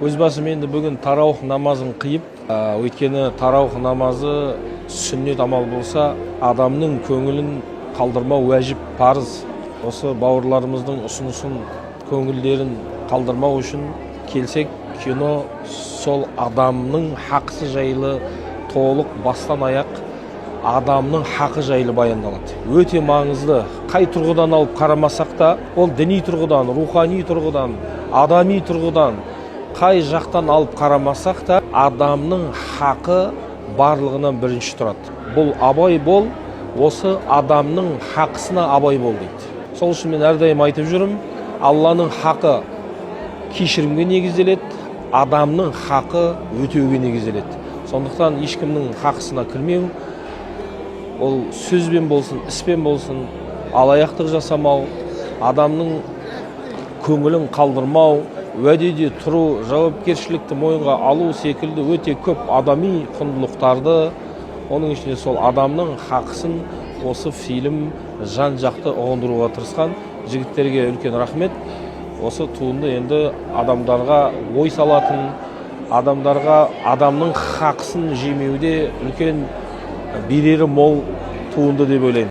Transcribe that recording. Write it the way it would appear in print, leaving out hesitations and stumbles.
Өз басым енді бүгін тараух намазын қиып, өйткені тараух намазы сүннет амал болса, адамның көңілін қалдырмау уәжіп, парыз. Осы бауырларымыздың ұсынысын, көңілдерін қалдырмау үшін келсек, кино сол адамның хақысы жайлы толық бастан аяқ адамның хақы жайлы баяндалады. Өте маңызды. Қай тұрғыдан алып қарамасақ та, ол діни тұрғыдан, рухани тұрғыдан, адами тұрғыдан, қай жақтан алып қарамасақ та, адамның хақы барлығынан бірінші тұрады. Бұл абай бол, осы адамның хақысына абай бол дейді. Сол үшін мен әрдайым айтып жүрім, Алланың хақы кешірімге негізделеді, адамның хақы өтеуге негізделеді. Сондықтан ешкімнің хақысына кірмеу, ол сөзбен болсын, іспен болсын, алаяқтық жасамау, адамның көңілін қалдырмау, уәдеде тұру, жауапкершілікті мойынға алу секілді өте көп адами құндылықтарды, оның ішінде сол адамның хақысын осы фильм жан-жақты ұғындыруға тырысқан жігіттерге үлкен рахмет. Осы туынды енді адамдарға ой салатын, адамдарға адамның хақысын жемеуде үлкен берері мол туынды деп ойлаймын.